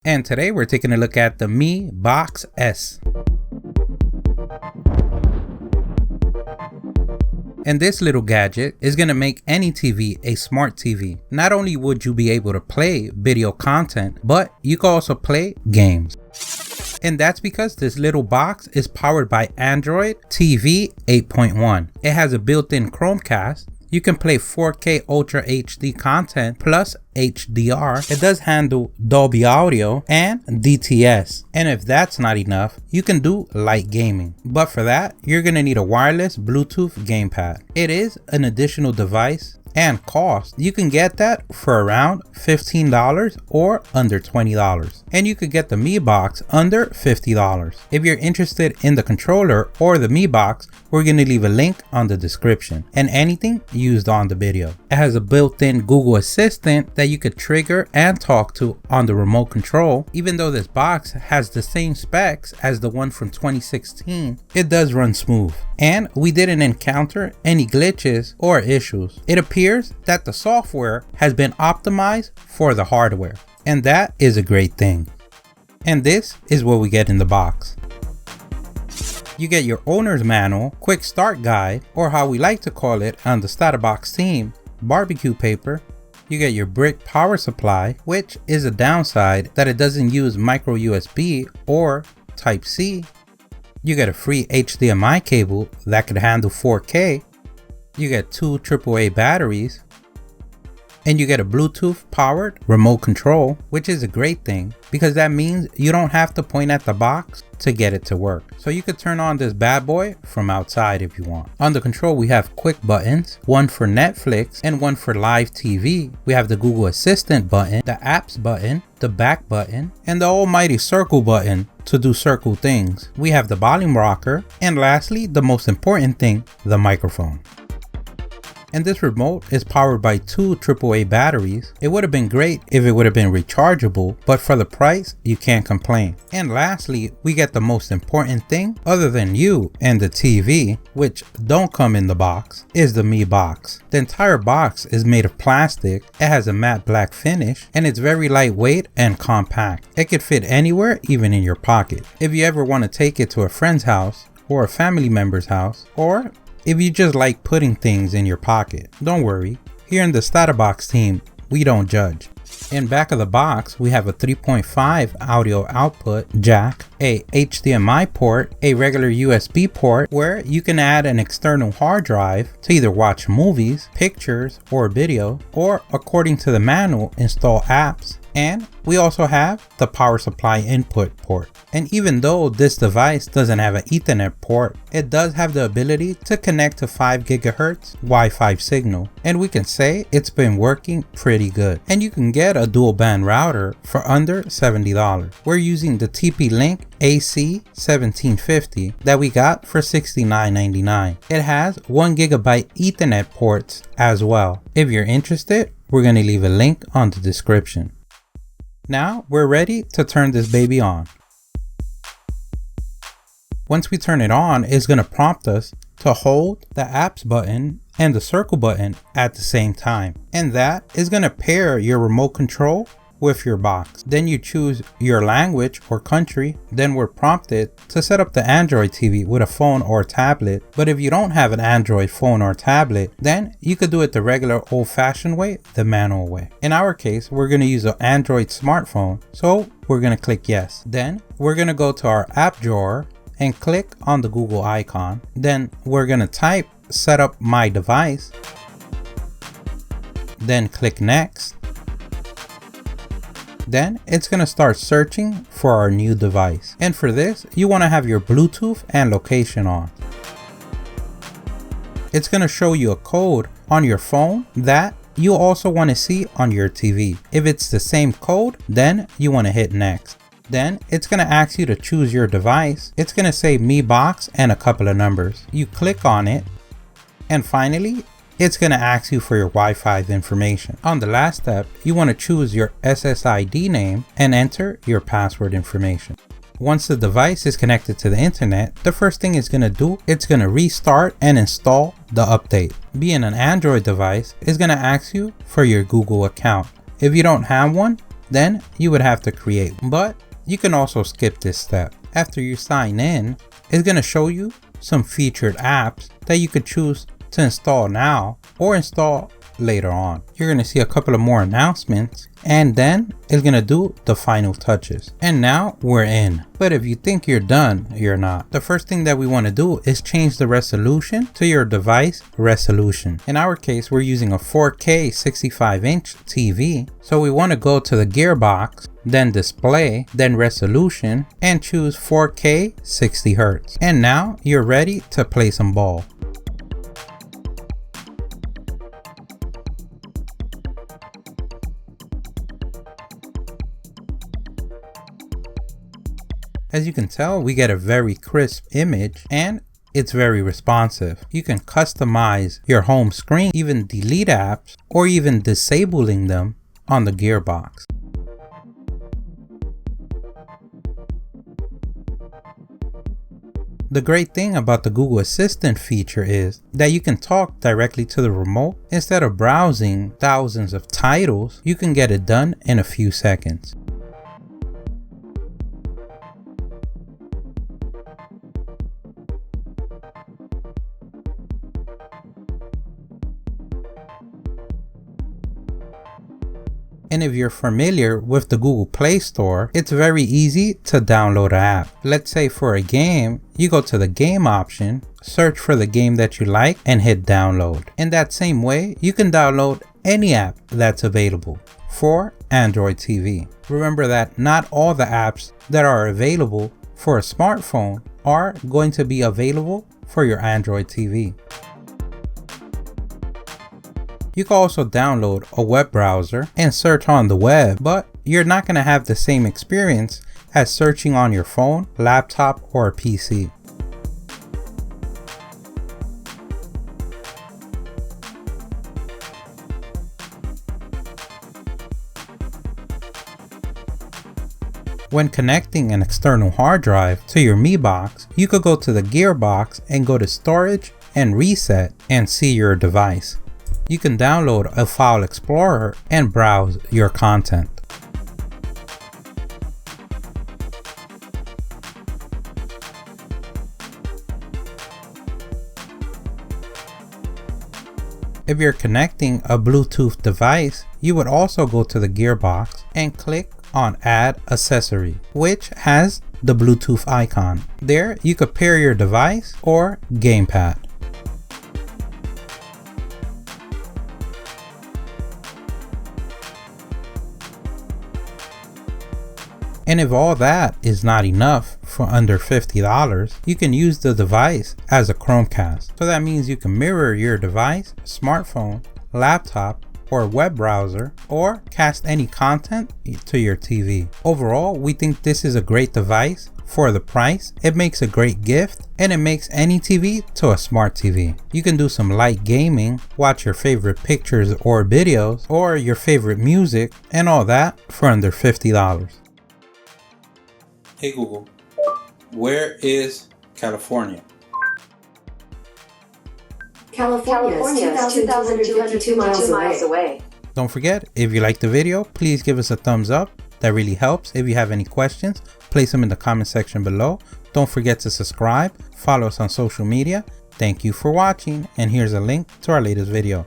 And today we're taking a look at the Mi Box S. And this little gadget is going to make any TV a smart TV. Not only would you be able to play video content, but you can also play games. And that's because this little box is powered by Android TV 8.1. It has a built-in Chromecast. You can play 4K Ultra HD content plus HDR. It does handle Dolby audio and DTS. And if that's not enough, you can do light gaming. But for that, you're gonna need a wireless Bluetooth gamepad. It is an additional device and cost. You can get that for around $15 or under $20. And you could get the Mi Box under $50. If you're interested in the controller or the Mi Box, we're going to leave a link on the description and anything used on the video. It has a built-in Google Assistant that you could trigger and talk to on the remote control. Even though this box has the same specs as the one from 2016, it does run smooth. And we didn't encounter any glitches or issues. It appears that the software has been optimized for the hardware, and that is a great thing. And this is what we get in the box. You get your owner's manual, quick start guide, or how we like to call it on the StatUpBox team, barbecue paper. You get your brick power supply, which is a downside that it doesn't use micro USB or Type-C. You get a free HDMI cable that could handle 4K. You get 2 AAA batteries. And you get a Bluetooth powered remote control, which is a great thing because that means you don't have to point at the box to get it to work. So you could turn on this bad boy from outside if you want. On the control, we have quick buttons, one for Netflix and one for live TV. We have the Google Assistant button, the apps button, the back button, and the almighty circle button to do circle things. We have the volume rocker, and lastly, the most important thing, the microphone. And this remote is powered by 2 AAA batteries. It would have been great if it would have been rechargeable, but for the price, you can't complain. And lastly, we get the most important thing, other than you and the TV, which don't come in the box, is the Mi Box. The entire box is made of plastic, it has a matte black finish, and it's very lightweight and compact. It could fit anywhere, even in your pocket. If you ever want to take it to a friend's house, or a family member's house, or if you just like putting things in your pocket, don't worry. Here in the StatUpBox team, we don't judge. In back of the box, we have a 3.5 audio output jack, a HDMI port, a regular USB port where you can add an external hard drive to either watch movies, pictures, or video, or according to the manual, install apps. And we also have the power supply input port. And even though this device doesn't have an Ethernet port, it does have the ability to connect to 5 GHz Wi-Fi signal. And we can say it's been working pretty good. And you can get a dual band router for under $70. We're using the TP-Link AC1750 that we got for $69.99. It has 1 GB Ethernet ports as well. If you're interested, we're going to leave a link on the description. Now we're ready to turn this baby on. Once we turn it on, it's going to prompt us to hold the apps button and the circle button at the same time. And that is going to pair your remote control with your box. Then you choose your language or country. Then we're prompted to set up the Android TV with a phone or tablet. But if you don't have an Android phone or tablet, then you could do it the regular old-fashioned way, the manual way. In our case, we're going to use an Android smartphone. So we're going to click yes. Then we're going to go to our app drawer and click on the Google icon. Then we're going to type SetUp my device. Then click next. Then it's going to start searching for our new device. And for this, you want to have your Bluetooth and location on. It's going to show you a code on your phone that you also want to see on your TV. If it's the same code, then you want to hit next. Then it's going to ask you to choose your device. It's going to say Mi Box and a couple of numbers. You click on it. And finally, it's going to ask you for your Wi-Fi information. On the last step, you want to choose your SSID name and enter your password information. Once the device is connected to the internet, the first thing it's going to do, it's going to restart and install the update. Being an Android device, it's going to ask you for your Google account. If you don't have one, then you would have to create. But you can also skip this step. After you sign in, it's going to show you some featured apps that you could choose to install now or install later on. You're going to see a couple of more announcements, and then it's going to do the final touches. And now we're in. But if you think you're done, you're not. The first thing that we want to do is change the resolution to your device resolution. In our case, we're using a 4K 65-inch TV. So we want to go to the gearbox, then display, then resolution, and choose 4K 60 Hz. And now you're ready to play some ball. As you can tell, we get a very crisp image and it's very responsive. You can customize your home screen, even delete apps, or even disabling them on the gearbox. The great thing about the Google Assistant feature is that you can talk directly to the remote. Instead of browsing thousands of titles, you can get it done in a few seconds. And if you're familiar with the Google Play Store, it's very easy to download an app. Let's say for a game, you go to the game option, search for the game that you like, and hit download. In that same way, you can download any app that's available for Android TV. Remember that not all the apps that are available for a smartphone are going to be available for your Android TV. You can also download a web browser and search on the web, but you're not going to have the same experience as searching on your phone, laptop, or PC. When connecting an external hard drive to your Mi Box, you could go to the gearbox and go to storage and reset and see your device. You can download a file explorer and browse your content. If you're connecting a Bluetooth device, you would also go to the gearbox and click on Add Accessory, which has the Bluetooth icon. There you could pair your device or gamepad. And if all that is not enough for under $50, you can use the device as a Chromecast. So that means you can mirror your device, smartphone, laptop, or web browser, or cast any content to your TV. Overall, we think this is a great device for the price. It makes a great gift, and it makes any TV to a smart TV. You can do some light gaming, watch your favorite pictures or videos, or your favorite music, and all that for under $50. Hey Google, where is California? California is 2,252 miles away. Don't forget, if you liked the video, please give us a thumbs up. That really helps. If you have any questions, place them in the comment section below. Don't forget to subscribe, follow us on social media. Thank you for watching, and here's a link to our latest video.